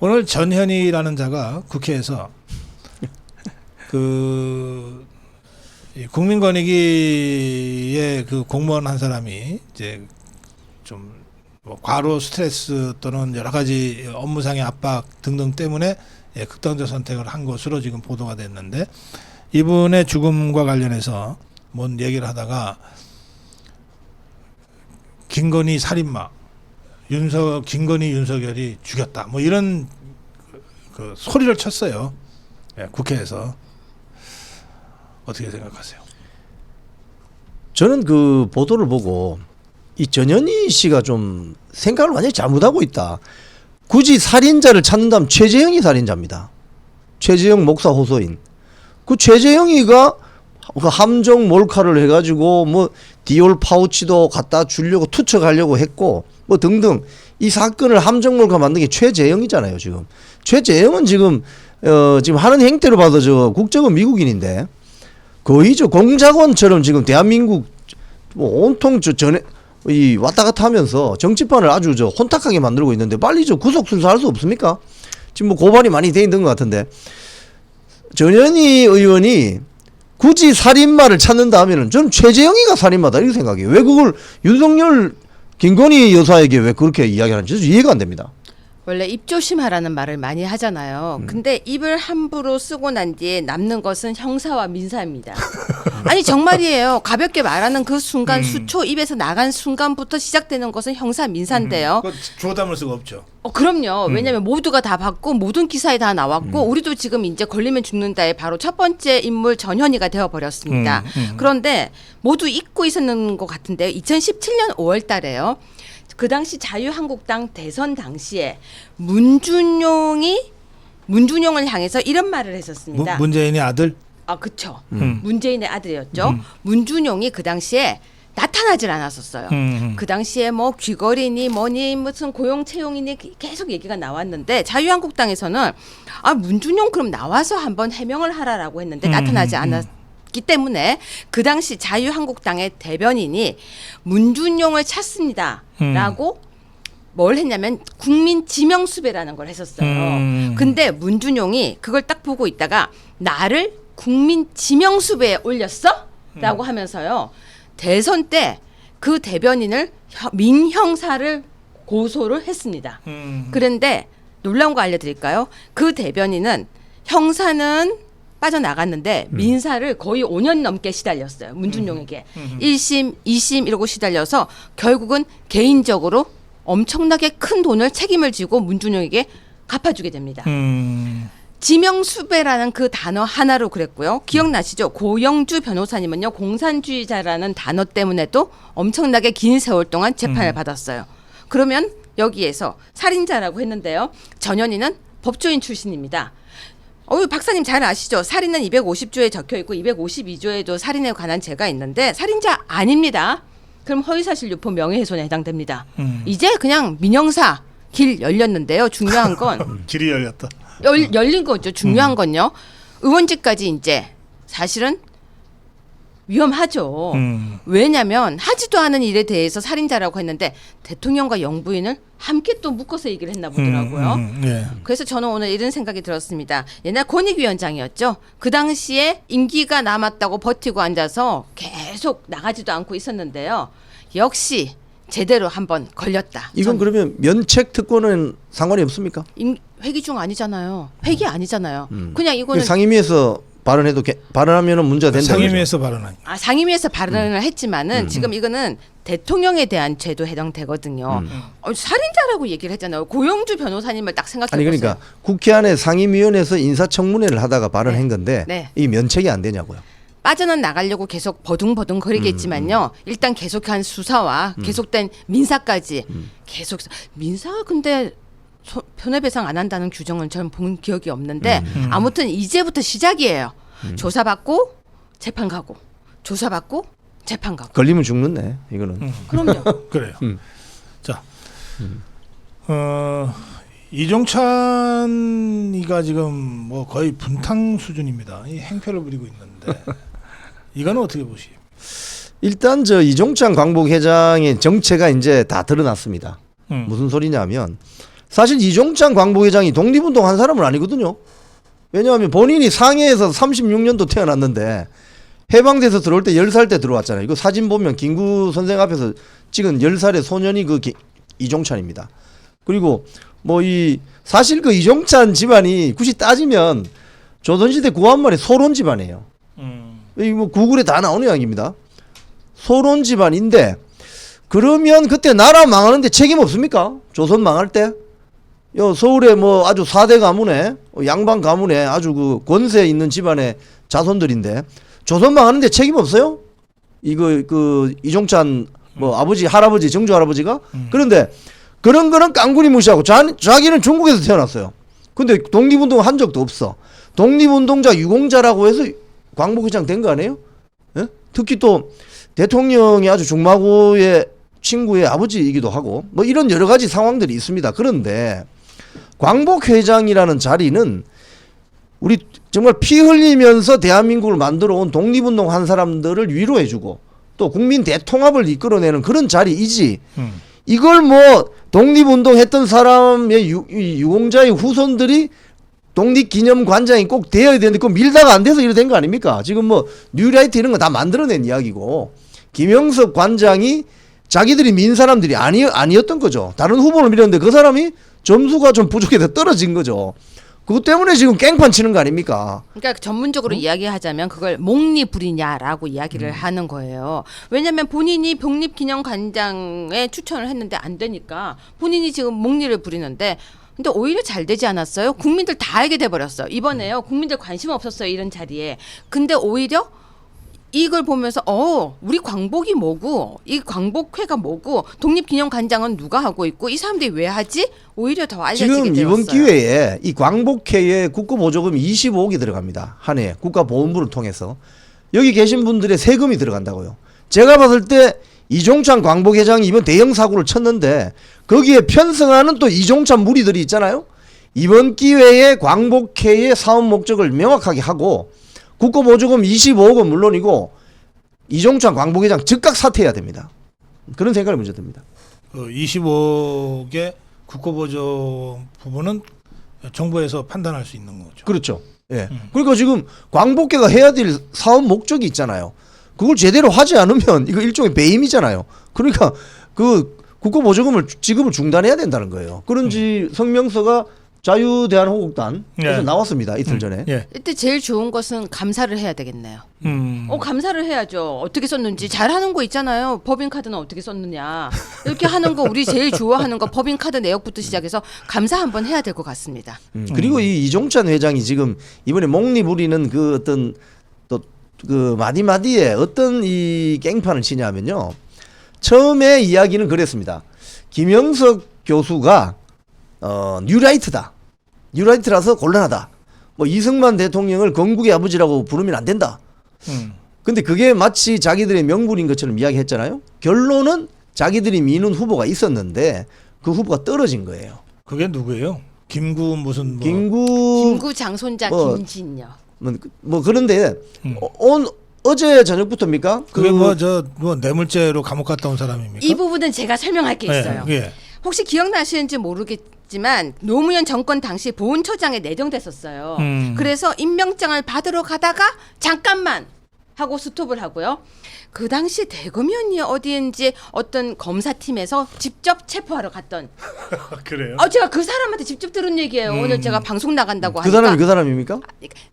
오늘 전현희라는 자가 국회에서 그 국민권익위의 그 공무원 한 사람이 이제 좀 뭐 과로 스트레스 또는 여러 가지 업무상의 압박 등등 때문에 극단적 선택을 한 것으로 지금 보도가 됐는데, 이분의 죽음과 관련해서 뭔 얘기를 하다가 김건희 살인마, 김건희 윤석열이 죽였다, 뭐 이런 그 소리를 쳤어요. 국회에서. 어떻게 생각하세요? 저는 그 보도를 보고 이 전현희 씨가 좀 생각을 완전히 잘못하고 있다. 굳이 살인자를 찾는다면 최재형이 살인자입니다. 최재형 목사 호소인. 그 최재형이가 그 함정 몰카를 해가지고 뭐 디올 파우치도 갖다 주려고 투척하려고 했고 뭐 등등 이 사건을 함정 몰카 만든 게 최재형이잖아요. 지금 최재형은 지금 지금 하는 행태로 봐도 저 국적은 미국인인데 거의 저 공작원처럼 지금 대한민국 뭐 온통 저 전에 이 왔다 갔다 하면서 정치판을 아주 저 혼탁하게 만들고 있는데 빨리 저 구속 수사할 수 없습니까? 지금 뭐 고발이 많이 돼 있는 것 같은데 전현희 의원이 굳이 살인마를 찾는다 하면은 저는 최재형이가 살인마다 이렇게 생각해요. 왜 그걸 윤석열 김건희 여사에게 왜 그렇게 이야기하는지 이해가 안 됩니다. 원래 입 조심하라는 말을 많이 하잖아요. 근데 입을 함부로 쓰고 난 뒤에 남는 것은 형사와 민사입니다. 아니 정말이에요. 가볍게 말하는 그 순간 수초 입에서 나간 순간부터 시작되는 것은 형사 민사인데요. 주워 담을 수가 없죠. 그럼요. 왜냐하면 모두가 다 받고 모든 기사에 다 나왔고 우리도 지금 이제 걸리면 죽는다에 바로 첫 번째 인물 전현희가 되어버렸습니다. 그런데 모두 잊고 있었는 것 같은데요. 2017년 5월 달에요. 그 당시 자유한국당 대선 당시에 문준용을 향해서 이런 말을 했었습니다. 문재인의 아들? 그쵸. 문재인의 아들이었죠. 문준용이 그 당시에 나타나질 않았었어요. 그 당시에 뭐 귀걸이니 뭐니 무슨 고용 채용이니 계속 얘기가 나왔는데 자유한국당에서는 문준용 그럼 나와서 한번 해명을 하라라고 했는데 나타나지 않았기 때문에 그 당시 자유한국당의 대변인이 문준용을 찾습니다라고 뭘 했냐면 국민 지명수배라는 걸 했었어요. 근데 문준용이 그걸 딱 보고 있다가 나를 국민 지명수배에 올렸어? 라고 하면서요. 대선 때 그 대변인을 민형사를 고소를 했습니다. 그런데 놀라운 거 알려드릴까요? 그 대변인은 형사는 빠져나갔는데 민사를 거의 5년 넘게 시달렸어요. 문준용에게. 1심, 2심 이러고 시달려서 결국은 개인적으로 엄청나게 큰 돈을 책임을 지고 문준용에게 갚아주게 됩니다. 지명수배라는 그 단어 하나로 그랬고요. 기억나시죠? 고영주 변호사님은요. 공산주의자라는 단어 때문에도 엄청나게 긴 세월 동안 재판을 받았어요. 그러면 여기에서 살인자라고 했는데요. 전현희는 법조인 출신입니다. 박사님 잘 아시죠? 살인은 250조에 적혀 있고 252조에도 살인에 관한 죄가 있는데 살인자 아닙니다. 그럼 허위사실 유포 명예훼손에 해당됩니다. 이제 그냥 민형사 길 열렸는데요. 중요한 건 길이 열렸다. 열린 거죠. 중요한 건요. 의원직까지 이제 사실은 위험하죠. 왜냐하면 하지도 않은 일에 대해서 살인자라고 했는데 대통령과 영부인을 함께 또 묶어서 얘기를 했나 보더라고요. 예. 그래서 저는 오늘 이런 생각이 들었습니다. 옛날 권익위원장이었죠. 그 당시에 임기가 남았다고 버티고 앉아서 계속 나가지도 않고 있었는데요. 역시 제대로 한번 걸렸다. 이건 그러면 면책 특권은 상관이 없습니까? 회기 중 아니잖아요. 회기 아니잖아요. 그냥 이거는 상임위에서 발언하면은 문제가 된다. 상임위에서 발언한. 상임위에서 발언을 했지만은 지금 이거는 대통령에 대한 죄도 해당되거든요. 살인자라고 얘기를 했잖아요. 고영주 변호사님을 딱 생각해 보세요. 그러니까 국회 안에 상임위원회에서 인사청문회를 하다가 발언한 건데 네. 이 면책이 안 되냐고요. 빠져는 나가려고 계속 버둥버둥 거리겠지만요. 일단 계속한 수사와 계속된 민사까지 계속 민사가 근데 손해배상 안 한다는 규정은 저는 본 기억이 없는데 아무튼 이제부터 시작이에요. 조사받고 재판 가고 조사받고 재판 가고. 걸리면 죽는네 이거는. 그럼요. 그래요. 자, 이종찬이가 지금 뭐 거의 분탕 수준입니다. 이 행패를 부리고 있는데 이거는 어떻게 보시요? 일단 저 이종찬 광복회장의 정체가 이제 다 드러났습니다. 무슨 소리냐면 사실 이종찬 광복회장이 독립운동한 사람은 아니거든요. 왜냐하면 본인이 상해에서 36년도 태어났는데 해방돼서 들어올 때 10살 때 들어왔잖아요. 이거 사진 보면 김구 선생 앞에서 찍은 10살의 소년이 이종찬입니다. 그리고 뭐 사실 그 이종찬 집안이 굳이 따지면 조선시대 구한말의 소론 집안이에요. 이 뭐 구글에 다 나오는 이야기입니다. 소론 집안인데 그러면 그때 나라 망하는데 책임 없습니까? 조선 망할 때? 서울에 뭐 아주 4대 가문에 양반 가문에 아주 그 권세 있는 집안의 자손들인데 조선 망하는데 책임 없어요? 그 이종찬 뭐 아버지 할아버지 정조 할아버지가 그런데 그런 거는 깡그리 무시하고 자기는 중국에서 태어났어요. 근데 독립운동 한 적도 없어. 독립운동자 유공자라고 해서 광복회장 된 거 아니에요? 예? 특히 또 대통령이 아주 중마고의 친구의 아버지이기도 하고 뭐 이런 여러 가지 상황들이 있습니다. 그런데 광복회장이라는 자리는 우리 정말 피 흘리면서 대한민국을 만들어 온 독립운동 한 사람들을 위로해주고 또 국민 대통합을 이끌어내는 그런 자리이지 이걸 뭐 독립운동 했던 사람의 유공자의 후손들이 독립기념관장이 꼭 되어야 되는데 그거 밀다가 안 돼서 이래 된 거 아닙니까? 지금 뭐 뉴라이트 이런 거 다 만들어낸 이야기고 김영석 관장이 자기들이 민 사람들이 아니었던 거죠. 다른 후보를 밀었는데 그 사람이 점수가 좀 부족해서 떨어진 거죠. 그것 때문에 지금 깽판 치는 거 아닙니까? 그러니까 전문적으로 이야기하자면 그걸 목리불이냐라고 이야기를 하는 거예요. 왜냐하면 본인이 독립기념관장에 추천을 했는데 안 되니까 본인이 지금 목리를 부리는데 근데 오히려 잘 되지 않았어요? 국민들 다 알게 돼버렸어요. 이번에요. 국민들 관심 없었어요. 이런 자리에. 근데 오히려 이걸 보면서 우리 광복이 뭐고 이 광복회가 뭐고 독립기념관장은 누가 하고 있고 이 사람들이 왜 하지? 오히려 더 알려지게 지금 되었어요. 이번 기회에 이 광복회에 국고보조금 25억이 들어갑니다. 한 해 국가보훈부를 통해서 여기 계신 분들의 세금이 들어간다고요. 제가 봤을 때 이종찬 광복회장이 이번 대형 사고를 쳤는데 거기에 편성하는 또 이종찬 무리들이 있잖아요. 이번 기회에 광복회의 사업 목적을 명확하게 하고 국고보조금 25억은 물론이고 이종찬 광복회장 즉각 사퇴해야 됩니다. 그런 생각이 먼저 듭니다. 25억의 국고보조 부분은 정부에서 판단할 수 있는 거죠. 그렇죠. 예. 그러니까 지금 광복회가 해야 될 사업 목적이 있잖아요. 그걸 제대로 하지 않으면 이거 일종의 배임이잖아요. 그러니까 그 국고보조금을 지급을 중단해야 된다는 거예요. 그런지 성명서가 자유대한호국단에서 나왔습니다. 이틀 전에. 예. 이때 제일 좋은 것은 감사를 해야 되겠네요. 감사를 해야죠. 어떻게 썼는지 잘하는 거 있잖아요. 법인카드는 어떻게 썼느냐 이렇게 하는 거 우리 제일 좋아하는 거 법인카드 내역부터 시작해서 감사 한번 해야 될 것 같습니다. 그리고 이 이종찬 회장이 지금 이번에 목리 부리는 그 어떤 또 그 마디마디에 어떤 이 깽판을 치냐면요. 처음에 이야기는 그랬습니다. 김영석 교수가 뉴라이트다. 뉴라이트라서 곤란하다. 뭐 이승만 대통령을 건국의 아버지라고 부르면 안 된다. 근데 그게 마치 자기들의 명분인 것처럼 이야기했잖아요. 결론은 자기들이 미는 후보가 있었는데 그 후보가 떨어진 거예요. 그게 누구예요? 김구 무슨 뭐 김구 장손자 김진여. 뭐 그런데 어제 저녁부터입니까? 그게 뭐 뇌물죄로 감옥 갔다 온 사람입니까? 이 부분은 제가 설명할 게 있어요. 예. 혹시 기억나시는지 모르겠지만 노무현 정권 당시 보훈처장에 내정됐었어요. 그래서 임명장을 받으러 가다가 잠깐만 하고 스톱을 하고요. 그 당시 대검이었니 어디인지 어떤 검사팀에서 직접 체포하러 갔던. 그래요? 제가 그 사람한테 직접 들은 얘기예요. 오늘 제가 방송 나간다고 그 하니까. 사람이 그 사람입니까?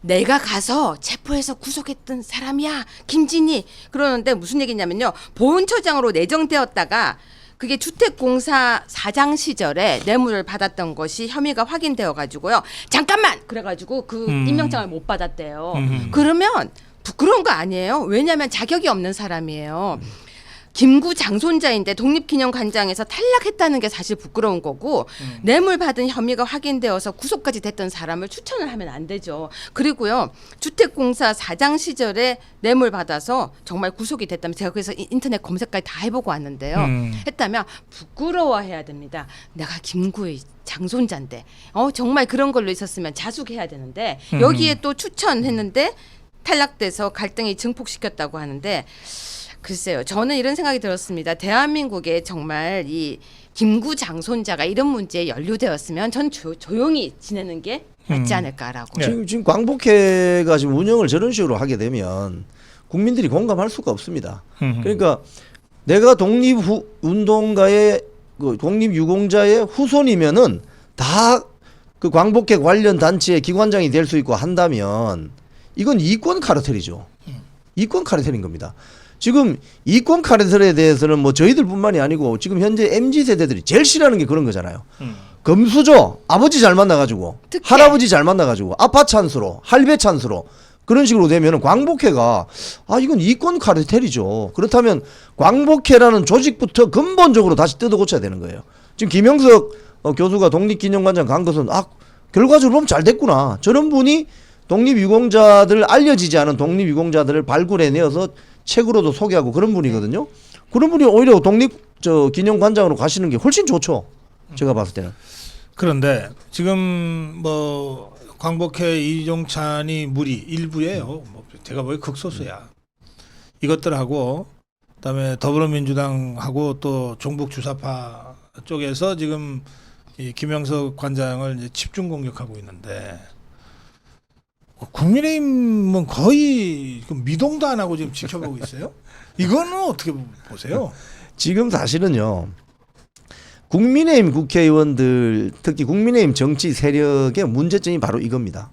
내가 가서 체포해서 구속했던 사람이야. 김진희. 그러는데 무슨 얘기냐면요. 보훈처장으로 내정되었다가 그게 주택공사 사장 시절에 뇌물을 받았던 것이 혐의가 확인되어 가지고요. 잠깐만. 그래가지고 그 임명장을 못 받았대요. 그러면 부끄러운 거 아니에요? 왜냐하면 자격이 없는 사람이에요. 김구 장손자인데 독립기념관장에서 탈락했다는 게 사실 부끄러운 거고 뇌물 받은 혐의가 확인되어서 구속까지 됐던 사람을 추천을 하면 안 되죠. 그리고요. 주택공사 사장 시절에 뇌물 받아서 정말 구속이 됐다면 제가 그래서 인터넷 검색까지 다 해보고 왔는데요. 했다면 부끄러워해야 됩니다. 내가 김구의 장손자인데 정말 그런 걸로 있었으면 자숙해야 되는데 여기에 또 추천했는데 탈락돼서 갈등이 증폭시켰다고 하는데 글쎄요. 저는 이런 생각이 들었습니다. 대한민국에 정말 이 김구 장손자가 이런 문제에 연루되었으면 전 조용히 지내는 게 맞지 않을까라고. 지금 광복회가 지금 운영을 저런 식으로 하게 되면 국민들이 공감할 수가 없습니다. 그러니까 내가 독립운동가의 그 독립유공자의 후손이면은 다 그 광복회 관련 단체의 기관장이 될 수 있고 한다면 이건 이권 카르텔이죠. 이권 카르텔인 겁니다. 지금 이권 카르텔에 대해서는 뭐 저희들뿐만이 아니고 지금 현재 MZ 세대들이 제일 싫어하는 게 그런 거잖아요. 금수저 아버지 잘 만나가지고 특혜. 할아버지 잘 만나가지고 아빠 찬스로 할배 찬스로 그런 식으로 되면은 광복회가 이건 이권 카르텔이죠. 그렇다면 광복회라는 조직부터 근본적으로 다시 뜯어 고쳐야 되는 거예요. 지금 김영석 교수가 독립기념관장 간 것은 결과적으로 보면 잘 됐구나. 저런 분이 독립유공자들 알려지지 않은 독립유공자들을 발굴해내어서 책으로도 소개하고 그런 분이거든요. 그런 분이 오히려 기념관장으로 가시는 게 훨씬 좋죠. 제가 봤을 때는. 그런데 지금 뭐 광복회 이종찬이 무리 일부예요. 뭐 제가 보기 극소수야. 이것들하고 그다음에 더불어민주당하고 또 종북 주사파 쪽에서 지금 이 김영석 관장을 이제 집중 공격하고 있는데 국민의힘은 거의 미동도 안 하고 지금 지켜보고 있어요. 이거는 어떻게 보세요? 지금 사실은요. 국민의힘 국회의원들 특히 국민의힘 정치 세력의 문제점이 바로 이겁니다.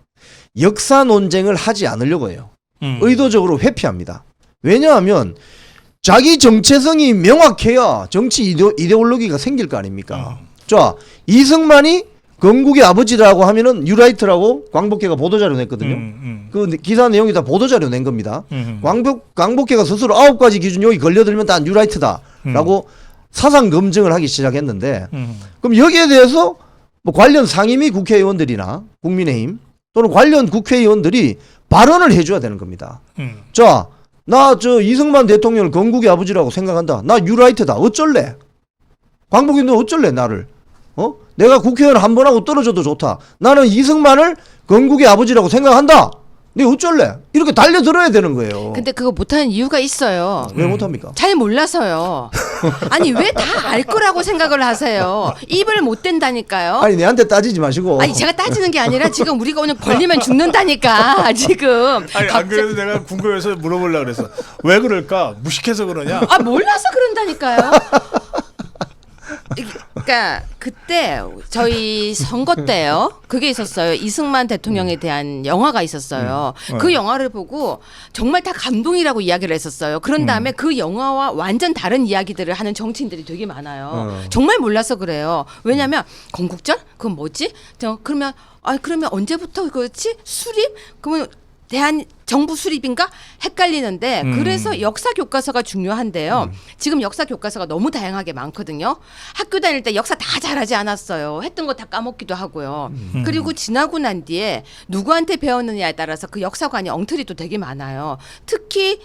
역사 논쟁을 하지 않으려고 해요. 의도적으로 회피합니다. 왜냐하면 자기 정체성이 명확해야 정치 이데올로기가 생길 거 아닙니까? 자, 이승만이 건국의 아버지라고 하면은 유라이트라고 광복회가 보도자료 냈거든요. 그 기사 내용이 다 보도자료 낸 겁니다. 광복회가 스스로 9가지 기준 여기 걸려들면 다 유라이트다라고 사상 검증을 하기 시작했는데 그럼 여기에 대해서 뭐 관련 상임위 국회의원들이나 국민의힘 또는 관련 국회의원들이 발언을 해줘야 되는 겁니다. 자, 나 이승만 대통령을 건국의 아버지라고 생각한다. 나 유라이트다. 어쩔래? 광복인도 어쩔래 나를? 내가 국회의원 한 번 하고 떨어져도 좋다. 나는 이승만을 건국의 아버지라고 생각한다. 네 어쩔래? 이렇게 달려들어야 되는 거예요. 근데 그거 못하는 이유가 있어요. 왜 못합니까? 잘 몰라서요. 아니 왜 다 알 거라고 생각을 하세요? 입을 못 댄다니까요. 아니 내한테 따지지 마시고. 아니 제가 따지는 게 아니라 지금 우리가 오늘 걸리면 죽는다니까 지금. 아니 안 그래도 내가 궁금해서 물어보려고 그랬어. 왜 그럴까? 무식해서 그러냐? 몰라서 그런다니까요. 그러니까 그때 저희 선거 때요. 그게 있었어요. 이승만 대통령에 대한 영화가 있었어요. 그 영화를 보고 정말 다 감동이라고 이야기를 했었어요. 그런 다음에 그 영화와 완전 다른 이야기들을 하는 정치인들이 되게 많아요. 정말 몰라서 그래요. 왜냐하면 건국절? 그건 뭐지? 그러면 언제부터 그렇지? 수립? 그러면 대한 정부 수립인가 헷갈리는데 그래서 역사 교과서가 중요한데요. 지금 역사 교과서가 너무 다양하게 많거든요. 학교 다닐 때 역사 다 잘하지 않았어요. 했던 거 다 까먹기도 하고요. 그리고 지나고 난 뒤에 누구한테 배웠느냐에 따라서 그 역사관이 엉터리도 되게 많아요. 특히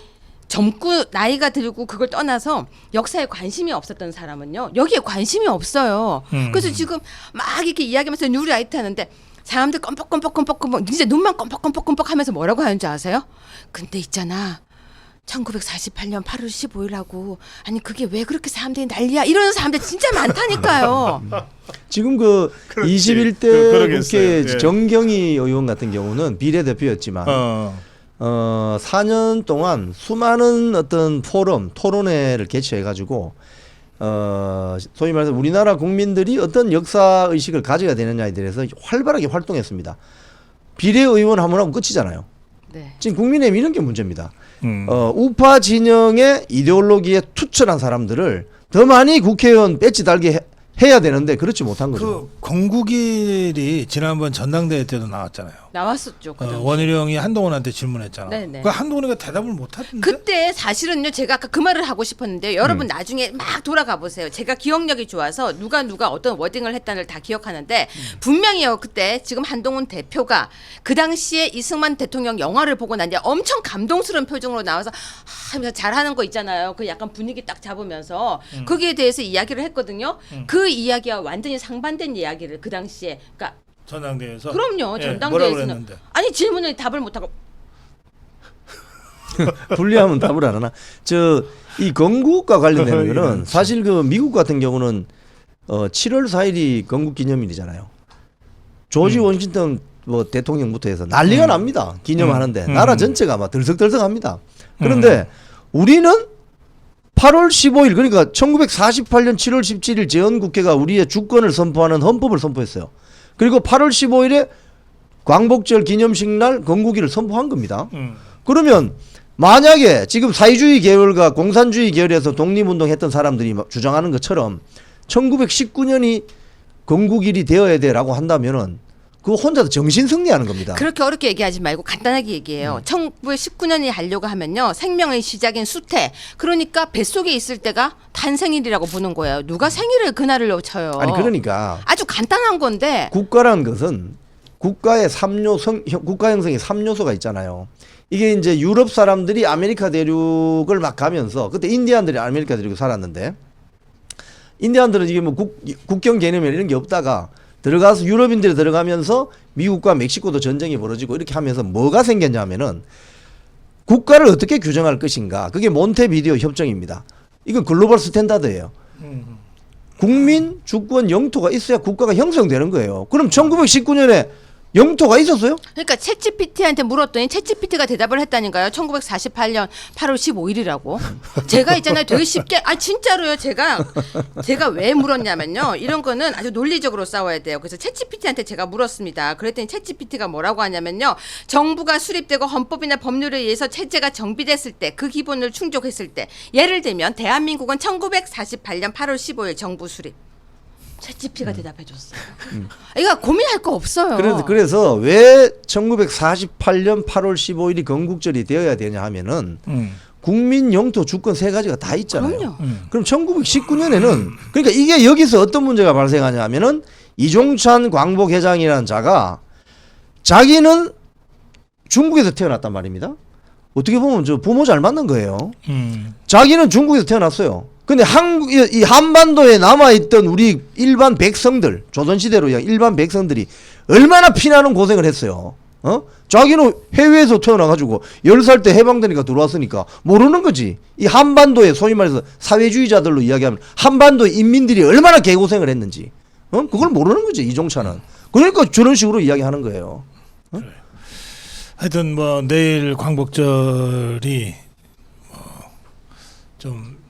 젊고 나이가 들고 그걸 떠나서 역사에 관심이 없었던 사람은요. 여기에 관심이 없어요. 그래서 지금 막 이렇게 이야기하면서 뉴라이트 하는데 사람들 껌뻑껌뻑 진짜 눈만 껌뻑껌뻑 하면서 뭐라고 하는지 아세요? 근데 있잖아 1948년 8월 15일하고 아니 그게 왜 그렇게 사람들이 난리야 이러는 사람들 진짜 많다니까요. 지금 그 그렇지. 21대 그러겠어요. 국회 예. 정경희 의원 같은 경우는 비례대표였지만 4년 동안 수많은 어떤 포럼 토론회를 개최해가지고 소위 말해서 우리나라 국민들이 어떤 역사 의식을 가져야 되느냐에 대해서 활발하게 활동했습니다. 비례의원 한 번 하면 끝이잖아요. 네. 지금 국민의힘 이런 게 문제입니다. 우파 진영의 이데올로기에 투철한 사람들을 더 많이 국회의원 배지 달게 해야 되는데 그렇지 못한 거죠. 그 건국일이 지난번 전당대회 때도 나왔잖아요. 나왔었죠. 그 당시에. 원희룡이 한동훈한테 질문했잖아. 네네. 그 한동훈이가 대답을 못 하던데. 그때 사실은요 제가 아까 그 말을 하고 싶었는데요. 여러분 나중에 막 돌아가 보세요. 제가 기억력이 좋아서 누가 어떤 워딩을 했다는 걸 다 기억하는데 분명히요 그때 지금 한동훈 대표가 그 당시에 이승만 대통령 영화를 보고 난 뒤에 엄청 감동스러운 표정으로 나와서 하면서 잘하는 거 있잖아요. 그 약간 분위기 딱 잡으면서 거기에 대해서 이야기를 했거든요. 그 이야기와 완전히 상반된 이야기를 그 당시에 그러니까 전당대회에서. 그럼요 예, 전당대회에서는 뭐라고 그랬는데? 아니 질문에 답을 못하고 불리하면 답을 안 하나. 저 이 건국과 관련되는 이런 거는 사실 그 미국 같은 경우는 7월 4일이 건국 기념일이잖아요. 조지 워싱턴 뭐 대통령부터 해서 난리가 납니다. 기념하는데 나라 전체가 막 들썩들썩합니다. 그런데 우리는 8월 15일 그러니까 1948년 7월 17일 제헌국회가 우리의 주권을 선포하는 헌법을 선포했어요. 그리고 8월 15일에 광복절 기념식 날 건국일을 선포한 겁니다. 그러면 만약에 지금 사회주의 계열과 공산주의 계열에서 독립운동했던 사람들이 주장하는 것처럼 1919년이 건국일이 되어야 돼라고 한다면은 그거 혼자서 정신승리하는 겁니다. 그렇게 어렵게 얘기하지 말고 간단하게 얘기해요. 1919년이 하려고 하면요. 생명의 시작인 수태. 그러니까 뱃속에 있을 때가 탄생일이라고 보는 거예요. 누가 생일을 그날을 쳐요. 아니 그러니까 아주 간단한 건데 국가란 것은 국가 형성이 3요소가 있잖아요. 이게 이제 유럽 사람들이 아메리카 대륙을 막 가면서 그때 인디안들이 아메리카 대륙에 살았는데 인디안들은 이게 뭐 국경 개념이 이런 게 없다가 들어가서 유럽인들이 들어가면서 미국과 멕시코도 전쟁이 벌어지고 이렇게 하면서 뭐가 생겼냐면은 국가를 어떻게 규정할 것인가. 그게 몬테비데오 협정입니다. 이건 글로벌 스탠다드예요. 국민, 주권, 영토가 있어야 국가가 형성되는 거예요. 그럼 1919년에 영토가 있었어요? 그러니까 챗GPT한테 물었더니 챗GPT가 대답을 했다니까요. 1948년 8월 15일이라고. 제가 있잖아요. 되게 쉽게 진짜로요. 제가 왜 물었냐면요. 이런 거는 아주 논리적으로 싸워야 돼요. 그래서 챗GPT한테 제가 물었습니다. 그랬더니 챗GPT가 뭐라고 하냐면요. 정부가 수립되고 헌법이나 법률에 의해서 체제가 정비됐을 때 그 기본을 충족했을 때 예를 들면 대한민국은 1948년 8월 15일 정부 수립. 챗GPT가 대답해줬어요. 이거 고민할 거 없어요. 그래서 왜 1948년 8월 15일이 건국절이 되어야 되냐 하면은 국민, 영토, 주권 세 가지가 다 있잖아요. 그럼요. 그럼 1919년에는 그러니까 이게 여기서 어떤 문제가 발생하냐 하면은 이종찬 광복회장이라는 자가 자기는 중국에서 태어났단 말입니다. 어떻게 보면 저 부모 잘 만난 거예요. 자기는 중국에서 태어났어요. 근데 이 한반도에 남아있던 우리 일반 백성들, 조선시대로 일반 백성들이 얼마나 피나는 고생을 했어요. 자기는 해외에서 태어나가지고 10살 때 해방되니까 들어왔으니까 모르는 거지. 이 한반도에 소위 말해서 사회주의자들로 이야기하면 한반도의 인민들이 얼마나 개고생을 했는지. 그걸 모르는 거지, 이종찬은. 그러니까 저런 식으로 이야기하는 거예요. 하여튼 뭐 내일 광복절이 좀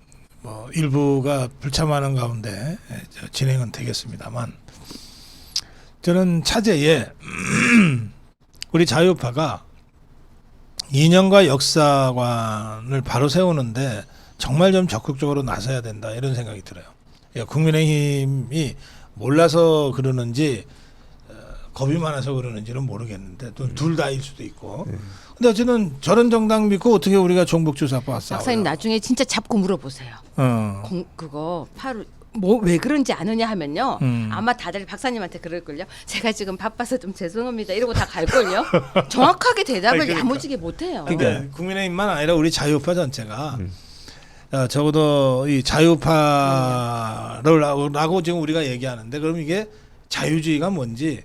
일부가 불참하는 가운데 진행은 되겠습니다만 저는 차제에 우리 자유파가 이념과 역사관을 바로 세우는데 정말 좀 적극적으로 나서야 된다 이런 생각이 들어요. 국민의힘이 몰라서 그러는지 겁이 많아서 그러는지는 모르겠는데 또 둘 다일 수도 있고. 근데 어쨌든 저런 정당 믿고 어떻게 우리가 종북주사파 싸워요. 박사님 나중에 진짜 잡고 물어보세요. 그거 왜 그런지 아느냐 하면요. 아마 다들 박사님한테 그럴걸요. 제가 지금 바빠서 좀 죄송합니다. 이러고 다 갈걸요. 정확하게 대답을 그러니까. 야무지게 못해요. 그러니까 국민의힘만 아니라 우리 자유파 전체가 적어도 이 자유파라고 지금 우리가 얘기하는데 그럼 이게 자유주의가 뭔지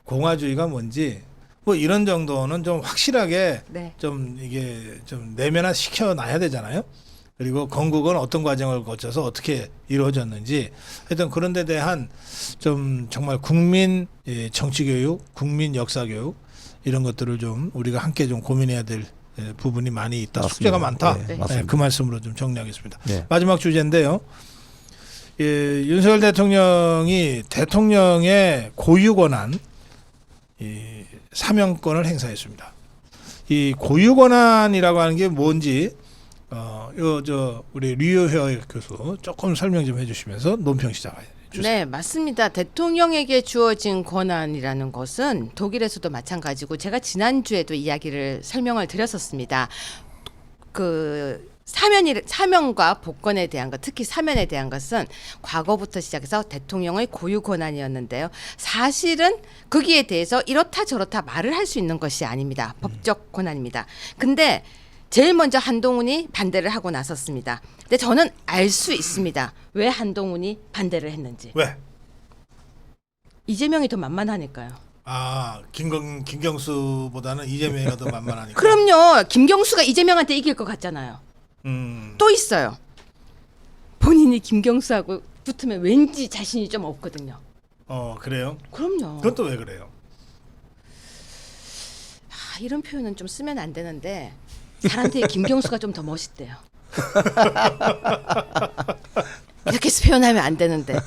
공화주의가 뭔지 뭐 이런 정도는 좀 확실하게 네. 좀 이게 좀 내면화 시켜놔야 되잖아요. 그리고 건국은 어떤 과정을 거쳐서 어떻게 이루어졌는지 하여튼 그런 데 대한 좀 정말 국민 정치 교육, 국민 역사 교육 이런 것들을 좀 우리가 함께 좀 고민해야 될 부분이 많이 있다. 맞습니다. 숙제가 많다. 네, 네, 그 말씀으로 좀 정리하겠습니다. 네. 마지막 주제인데요. 윤석열 대통령이 대통령의 고유 권한 이 사명권을 행사했습니다. 이 고유 권한이라고 하는 게 뭔지 우리 류효 교수 조금 설명 좀 해주시면서 논평 시작해 주세요. 네, 맞습니다. 대통령에게 주어진 권한이라는 것은 독일에서도 마찬가지고 제가 지난주에도 이야기를 설명을 드렸었습니다. 그 사면과 복권에 대한 것, 특히 사면에 대한 것은 과거부터 시작해서 대통령의 고유 권한이었는데요. 사실은 거기에 대해서 이렇다 저렇다 말을 할 수 있는 것이 아닙니다. 법적 권한입니다. 근데 제일 먼저 한동훈이 반대를 하고 나섰습니다. 근데 저는 알 수 있습니다. 왜 한동훈이 반대를 했는지. 왜? 이재명이 더 만만하니까요. 김경수보다는 이재명이 더 만만하니까. 그럼요. 김경수가 이재명한테 이길 것 같잖아요. 또 있어요. 본인이 김경수하고 붙으면 왠지 자신이 좀 없거든요. 그래요? 그럼요. 그건 또 왜 그래요? 이런 표현은 좀 쓰면 안 되는데 사람들이 김경수가 좀 더 멋있대요. 이렇게 표현하면 안 되는데.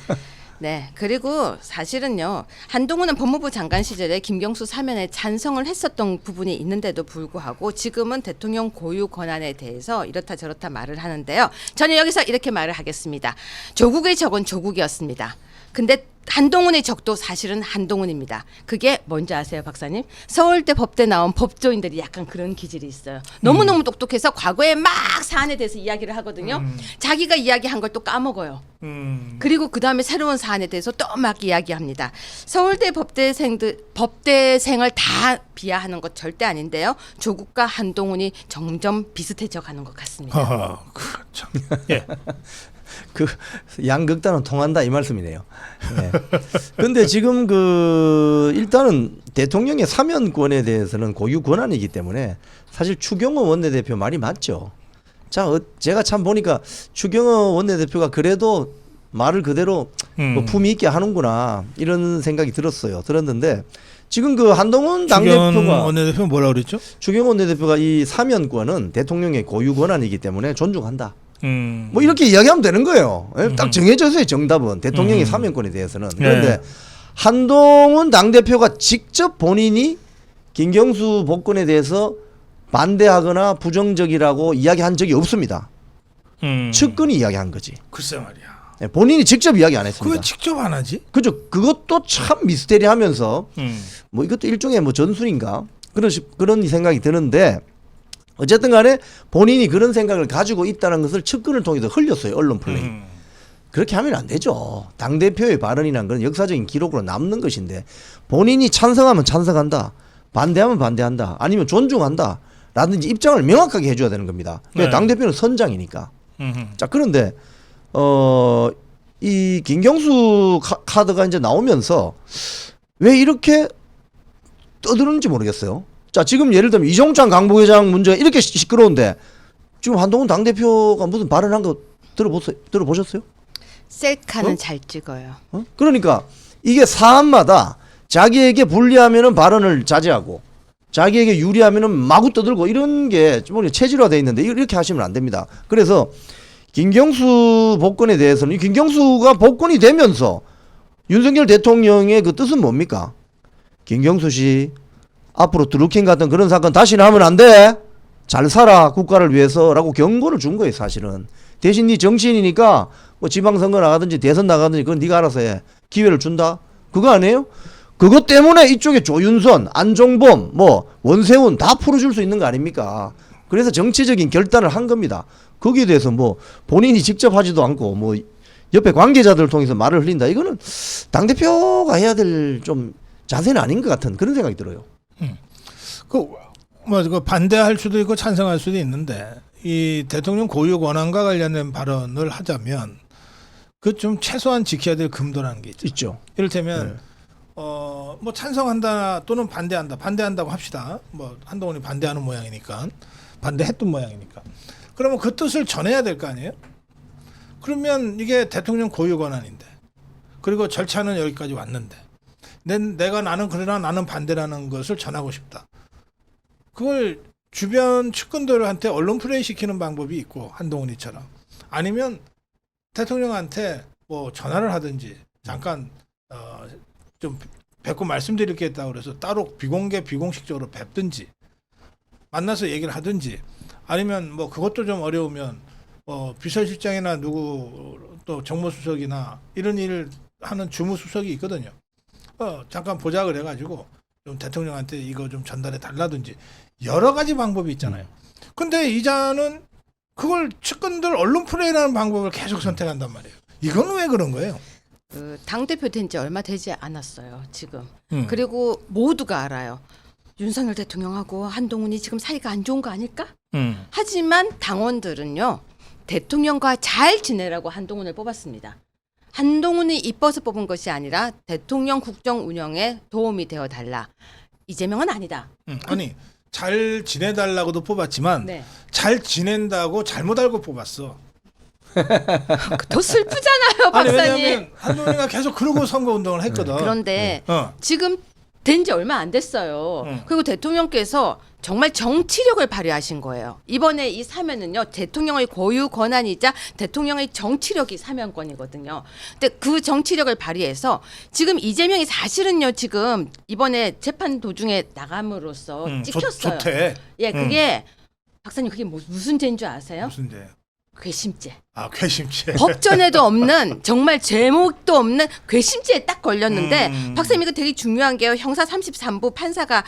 네. 그리고 사실은요. 한동훈은 법무부 장관 시절에 김경수 사면에 찬성을 했었던 부분이 있는데도 불구하고 지금은 대통령 고유 권한에 대해서 이렇다 저렇다 말을 하는데요. 저는 여기서 이렇게 말을 하겠습니다. 조국의 적은 조국이었습니다. 근데 한동훈의 적도 사실은 한동훈입니다. 그게 뭔지 아세요, 박사님? 서울대 법대 나온 법조인들이 약간 그런 기질이 있어요. 너무너무 똑똑해서 과거에 막 사안에 대해서 이야기를 하거든요. 자기가 이야기한 걸 또 까먹어요. 그리고 그 다음에 새로운 사안에 대해서 또 막 이야기합니다. 서울대 법대생을 다 비하하는 것 절대 아닌데요. 조국과 한동훈이 점점 비슷해져 가는 것 같습니다. 그렇죠. 예. 그 양극단은 통한다 이 말씀이네요. 네. 근데 지금 일단은 대통령의 사면권에 대해서는 고유 권한이기 때문에 사실 추경호 원내대표 말이 맞죠. 자, 제가 참 보니까 추경호 원내대표가 그래도 말을 그대로 뭐 품위 있게 하는구나 이런 생각이 들었는데 지금 한동훈 당대표가 원내대표 뭐라 그랬죠? 추경호 원내대표가 이 사면권은 대통령의 고유 권한이기 때문에 존중한다. 뭐 이렇게 이야기하면 되는 거예요. 딱 정해져 있어요. 정답은 대통령의 사면권에 대해서는. 그런데 한동훈 당대표가 직접 본인이 김경수 복권에 대해서 반대하거나 부정적이라고 이야기한 적이 없습니다. 측근이 이야기한 거지. 글쎄 말이야. 본인이 직접 이야기 안 했습니다. 왜 직접 안 하지? 그죠. 그것도 참 미스테리하면서 뭐 이것도 일종의 뭐 전술인가 그런 생각이 드는데 어쨌든 간에 본인이 그런 생각을 가지고 있다는 것을 측근을 통해서 흘렸어요. 언론 플레이. 그렇게 하면 안 되죠. 당대표의 발언이란 건 역사적인 기록으로 남는 것인데 본인이 찬성하면 찬성한다. 반대하면 반대한다. 아니면 존중한다. 라든지 입장을 명확하게 해줘야 되는 겁니다. 네. 당대표는 선장이니까. 자, 그런데 이 김경수 카드가 이제 나오면서 왜 이렇게 떠드는지 모르겠어요. 자, 지금 예를 들면 이종찬 강부회장 문제가 이렇게 시끄러운데 지금 한동훈 당대표가 무슨 발언한 거 들어보셨어요? 셀카는 잘 찍어요. 그러니까 이게 사안마다 자기에게 불리하면은 발언을 자제하고 자기에게 유리하면은 마구 떠들고 이런 게 좀 체질화돼 있는데 이렇게 하시면 안 됩니다. 그래서 김경수 복권에 대해서는 김경수가 복권이 되면서 윤석열 대통령의 그 뜻은 뭡니까? 김경수 씨 앞으로 드루킹 같은 그런 사건 다시는 하면 안 돼. 잘 살아 국가를 위해서라고 경고를 준 거예요. 사실은. 대신 네 정치인이니까 뭐 지방선거 나가든지 대선 나가든지 그건 네가 알아서 해. 기회를 준다. 그거 아니에요? 그것 때문에 이쪽에 조윤선, 안종범, 뭐 원세훈 다 풀어줄 수 있는 거 아닙니까? 그래서 정치적인 결단을 한 겁니다. 거기에 대해서 뭐 본인이 직접 하지도 않고 뭐 옆에 관계자들을 통해서 말을 흘린다. 이거는 당대표가 해야 될 좀 자세는 아닌 것 같은 그런 생각이 들어요. 그 반대할 수도 있고 찬성할 수도 있는데 이 대통령 고유 권한과 관련된 발언을 하자면 그 좀 최소한 지켜야 될 금도라는 게 있죠. 있죠. 이를테면 뭐 찬성한다 또는 반대한다고 합시다. 뭐 한동훈이 반대하는 모양이니까 반대했던 모양이니까 그러면 그 뜻을 전해야 될 거 아니에요? 그러면 이게 대통령 고유 권한인데 그리고 절차는 여기까지 왔는데 나는 그러나 나는 반대라는 것을 전하고 싶다. 그걸 주변 측근들한테 언론 플레이 시키는 방법이 있고 한동훈이처럼 아니면 대통령한테 뭐 전화를 하든지 잠깐 좀 뵙고 말씀드릴 게 있다고 그래서 따로 비공식적으로 뵙든지 만나서 얘기를 하든지 아니면 뭐 그것도 좀 어려우면 비서실장이나 누구 또 정무수석이나 이런 일을 하는 주무수석이 있거든요. 잠깐 보자 그래가지고 좀 대통령한테 이거 좀 전달해 달라든지 여러 가지 방법이 있잖아요. 근데 이자는 그걸 측근들 언론 플레이라는 방법을 계속 선택한단 말이에요. 이건 왜 그런 거예요? 당대표 된 지 얼마 되지 않았어요. 지금. 그리고 모두가 알아요. 윤석열 대통령하고 한동훈이 지금 사이가 안 좋은 거 아닐까? 하지만 당원들은요. 대통령과 잘 지내라고 한동훈을 뽑았습니다. 한동훈이 이뻐서 뽑은 것이 아니라 대통령 국정 운영에 도움이 되어 달라. 이재명은 아니다. 아니 잘 지내달라고도 뽑았지만 네. 잘 지낸다고 잘못 알고 뽑았어. 더 슬프잖아요, 아니 박사님. 왜냐하면 한동훈이가 계속 그러고 선거 운동을 했거든. 그런데 어. 지금 된 지 얼마 안 됐어요. 그리고 대통령께서 정말 정치력을 발휘하신 거예요. 이번에 이 사면은요, 대통령의 고유 권한이자 대통령의 정치력이 사면권이거든요. 근데 그 정치력을 발휘해서 지금 이재명이 사실은요, 지금 이번에 재판 도중에 나감으로써 찍혔어요. 좋대. 예, 그게 박사님 그게 무슨 죄인 줄 아세요? 무슨 죄? 괘씸죄. 아 괘씸죄. 법전에도 없는 정말 제목도 없는 괘씸죄에 딱 걸렸는데 박사님 이거 되게 중요한 게요. 형사 33부 판사가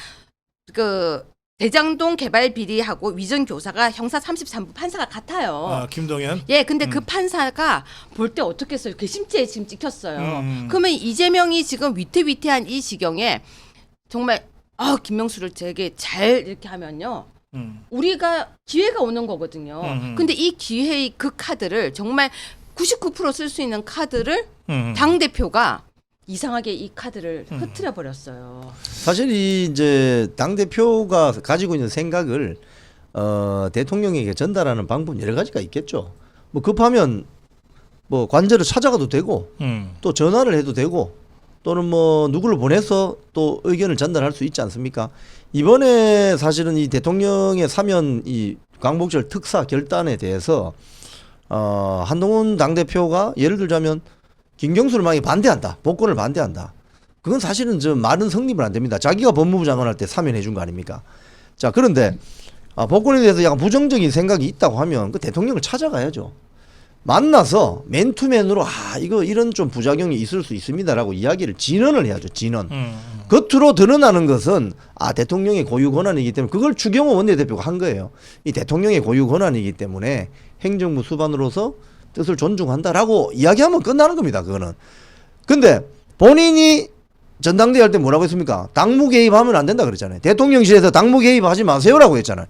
그 대장동 개발 비리하고 위전 교사가 형사 33부 판사가 같아요. 아 김동연. 예, 근데 그 판사가 볼 때 어떻게 했어요? 괘씸죄에 지금 찍혔어요. 그러면 이재명이 지금 위태위태한 이 지경에 정말 김명수를 되게 잘 이렇게 하면요. 우리가 기회가 오는 거거든요. 근데 이 기회의 그 카드를 정말 99% 쓸 수 있는 카드를 당 대표가 이상하게 이 카드를 흐트려 버렸어요. 사실 이 이제 당 대표가 가지고 있는 생각을 대통령에게 전달하는 방법 여러 가지가 있겠죠. 뭐 급하면 뭐 관저를 찾아가도 되고 또 전화를 해도 되고 또는 뭐 누구를 보내서 또 의견을 전달할 수 있지 않습니까? 이번에 사실은 이 대통령의 사면 이 광복절 특사 결단에 대해서 한동훈 당대표가 예를 들자면 김경수를 만약에 반대한다. 복권을 반대한다. 그건 사실은 저 말은 성립은 안 됩니다. 자기가 법무부 장관 할 때 사면해 준 거 아닙니까? 자, 그런데 복권에 대해서 약간 부정적인 생각이 있다고 하면 그 대통령을 찾아가야죠. 만나서 맨투맨으로 이거 이런 좀 부작용이 있을 수 있습니다라고 이야기를 진언을 해야죠. 진언. 겉으로 드러나는 것은 대통령의 고유 권한이기 때문에 그걸 추경호 원내대표가 한 거예요. 이 대통령의 고유 권한이기 때문에 행정부 수반으로서 뜻을 존중한다라고 이야기하면 끝나는 겁니다. 그거는. 근데 본인이 전당대회 할 때 뭐라고 했습니까? 당무 개입하면 안 된다 그랬잖아요. 대통령실에서 당무 개입하지 마세요라고 했잖아요.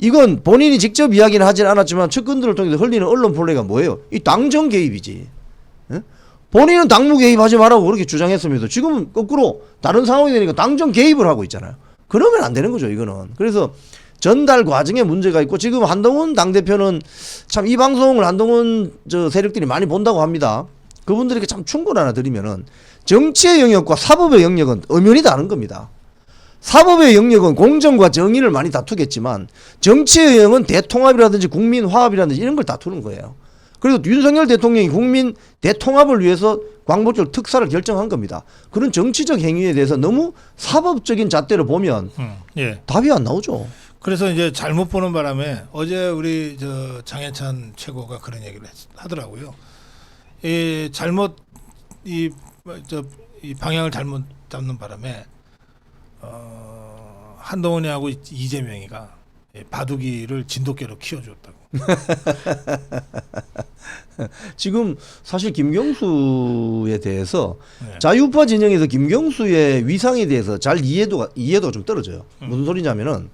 이건 본인이 직접 이야기는 하진 않았지만 측근들을 통해서 흘리는 언론 플레이가 뭐예요? 이 당정 개입이지. 예? 본인은 당무 개입하지 말라고 그렇게 주장했으면서 지금은 거꾸로 다른 상황이 되니까 당정 개입을 하고 있잖아요. 그러면 안 되는 거죠, 이거는. 그래서 전달 과정에 문제가 있고 지금 한동훈 당대표는 참 이 방송을 한동훈 세력들이 많이 본다고 합니다. 그분들에게 참 충고를 하나 드리면은 정치의 영역과 사법의 영역은 엄연히 다른 겁니다. 사법의 영역은 공정과 정의를 많이 다투겠지만 정치의 영역은 대통합이라든지 국민 화합이라든지 이런 걸 다투는 거예요. 그리고 윤석열 대통령이 국민 대통합을 위해서 광복절 특사를 결정한 겁니다. 그런 정치적 행위에 대해서 너무 사법적인 잣대로 보면 예. 답이 안 나오죠. 그래서 이제 잘못 보는 바람에 어제 우리 장해찬 최고가 그런 얘기를 하더라고요. 이 잘못 이 방향을 잘못 잡는 바람에 한동훈이하고 이재명이가 바둑이를 진돗개로 키워줬다고. 지금 사실 김경수에 대해서 자유우파 진영에서 김경수의 위상에 대해서 잘 이해도가 좀 떨어져요. 무슨 소리냐면은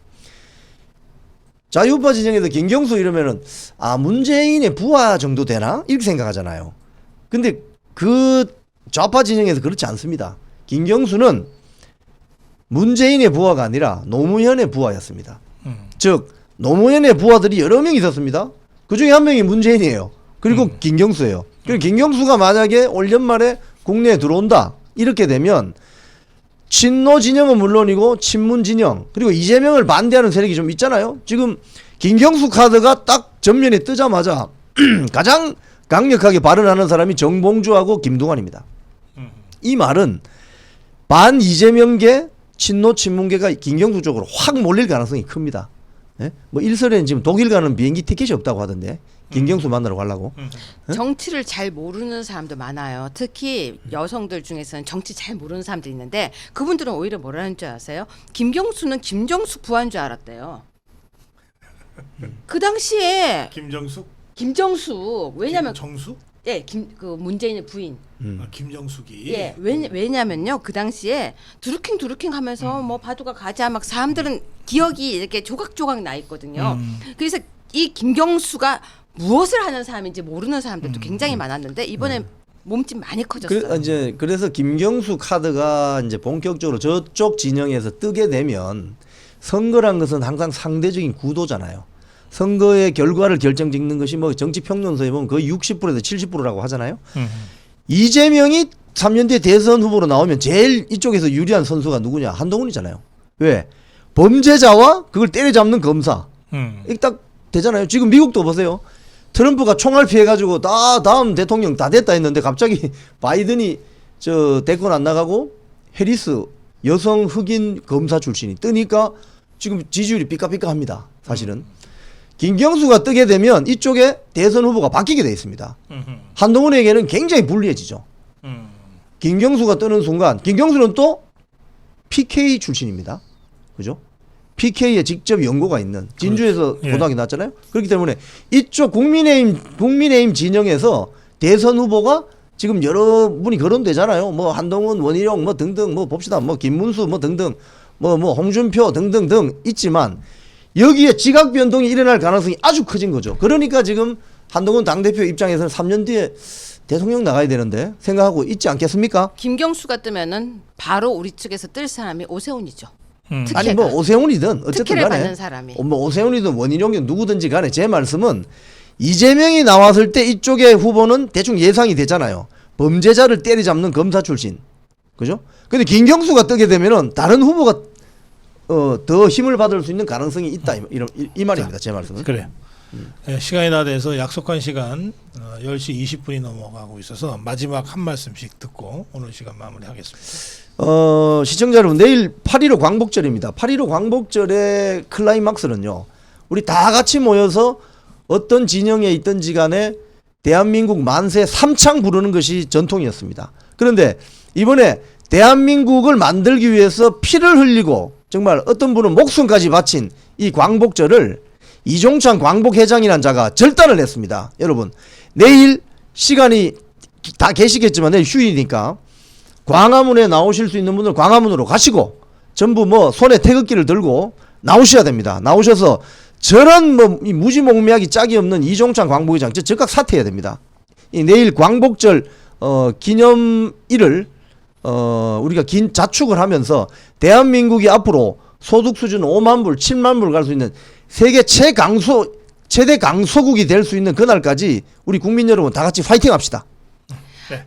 자유우파 진영에서 김경수 이러면은 문재인의 부하 정도 되나? 이렇게 생각하잖아요. 근데 그 좌파 진영에서 그렇지 않습니다. 김경수는 문재인의 부하가 아니라 노무현의 부하였습니다. 즉 노무현의 부하들이 여러 명 있었습니다. 그 중에 한 명이 문재인이에요. 그리고 김경수예요. 그리고 김경수가 만약에 올 연말에 국내에 들어온다 이렇게 되면 친노 진영은 물론이고 친문 진영 그리고 이재명을 반대하는 세력이 좀 있잖아요. 지금 김경수 카드가 딱 전면에 뜨자마자 가장 강력하게 발언하는 사람이 정봉주하고 김동완입니다. 이 말은 반 이재명계 친노 친문계가 김경수 쪽으로 확 몰릴 가능성이 큽니다. 예? 뭐 일설에는 지금 독일 가는 비행기 티켓이 없다고 하던데 김경수 만나러 가려고. 정치를 잘 모르는 사람도 많아요. 특히 여성들 중에서는 정치 잘 모르는 사람도 있는데 그분들은 오히려 뭐라는 줄 아세요? 김경수는 김정숙 부하인 줄 알았대요. 그 당시에 김정숙 왜냐면 정숙? 예, 그 문재인의 부인. 김정숙이. 예, 왜냐면요 그 당시에 두루킹 하면서 뭐 바둑가 가자 막 사람들은 기억이 이렇게 조각조각 나 있거든요. 그래서 이 김경수가 무엇을 하는 사람인지 모르는 사람들도 굉장히 많았는데 이번에 몸집 많이 커졌어요. 그래서 김경수 카드가 이제 본격적으로 저쪽 진영에서 뜨게 되면 선거란 것은 항상 상대적인 구도잖아요. 선거의 결과를 결정짓는 것이 뭐 정치 평론서에 보면 거의 60%에서 70%라고 하잖아요. 이재명이 3년 뒤에 대선 후보로 나오면 제일 이쪽에서 유리한 선수가 누구냐? 한동훈이잖아요. 왜? 범죄자와 그걸 때려잡는 검사. 이게 딱 되잖아요. 지금 미국도 보세요. 트럼프가 총알 피해가지고 다음 대통령 다 됐다 했는데 갑자기 바이든이 저 대권 안 나가고 해리스 여성 흑인 검사 출신이 뜨니까 지금 지지율이 삐까삐까합니다. 사실은. 김경수가 뜨게 되면 이쪽에 대선 후보가 바뀌게 돼 있습니다. 한동훈에게는 굉장히 불리해지죠. 김경수가 뜨는 순간 김경수는 또 PK 출신입니다. 그죠? PK에 직접 연고가 있는 진주에서 예. 고등학교 나왔잖아요. 그렇기 때문에 이쪽 국민의힘 진영에서 대선 후보가 지금 여러분이 거론되잖아요. 뭐 한동훈, 원희룡 뭐 등등 뭐 봅시다. 뭐 김문수 뭐 등등 뭐 홍준표 등등등 있지만 여기에 지각 변동이 일어날 가능성이 아주 커진 거죠. 그러니까 지금 한동훈 당대표 입장에서는 3년 뒤에 대통령 나가야 되는데 생각하고 있지 않겠습니까? 김경수가 뜨면은 바로 우리 측에서 뜰 사람이 오세훈이죠. 특혜가. 아니 뭐 오세훈이든 어쨌든 특혜를 간에 받는 사람이. 뭐 오세훈이든 원희룡이든 누구든지 간에 제 말씀은 이재명이 나왔을 때 이쪽의 후보는 대충 예상이 되잖아요. 범죄자를 때리잡는 검사 출신. 그죠? 근데 김경수가 뜨게 되면은 다른 후보가 더 힘을 받을 수 있는 가능성이 있다. 이 말입니다. 제 말씀은. 그래. 예, 시간이 다 돼서 약속한 시간 10시 20분이 넘어가고 있어서 마지막 한 말씀씩 듣고 오늘 시간 마무리하겠습니다. 시청자 여러분, 내일 8.15 광복절입니다. 8.15 광복절의 클라이막스는요, 우리 다 같이 모여서 어떤 진영에 있든지 간에 대한민국 만세 삼창 부르는 것이 전통이었습니다. 그런데 이번에 대한민국을 만들기 위해서 피를 흘리고 정말 어떤 분은 목숨까지 바친 이 광복절을 이종찬 광복회장이라는 자가 절단을 했습니다. 여러분, 내일 시간이 다 계시겠지만 내일 휴일이니까 광화문에 나오실 수 있는 분들 광화문으로 가시고 전부 뭐 손에 태극기를 들고 나오셔야 됩니다. 나오셔서 저런 뭐 무지몽매하기 짝이 없는 이종찬 광복회장 즉각 사퇴해야 됩니다. 이 내일 광복절 기념일을 우리가 긴 자축을 하면서 대한민국이 앞으로 소득 수준 5만 불, 7만 불 갈 수 있는 세계 최대 강소국이 될 수 있는 그날까지 우리 국민 여러분 다 같이 파이팅 합시다.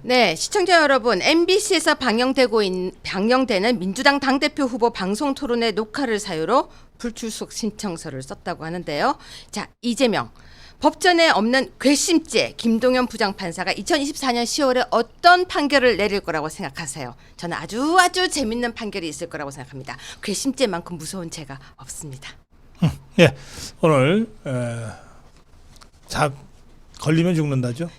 네, 시청자 여러분, MBC에서 방영되는 민주당 당대표 후보 방송 토론회 녹화를 사유로 불출석 신청서를 썼다고 하는데요. 자, 이재명 법전에 없는 괘씸죄 김동연 부장판사가 2024년 10월에 어떤 판결을 내릴 거라고 생각하세요? 저는 아주 재밌는 판결이 있을 거라고 생각합니다. 괘씸죄만큼 무서운 죄가 없습니다. 예, 오늘 걸리면 죽는다죠.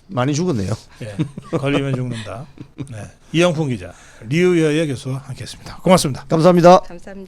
많이 죽었네요. 예, 걸리면 죽는다. 네, 이영풍 기자, 류여예 교수와 함께했습니다. 고맙습니다. 감사합니다. 감사합니다.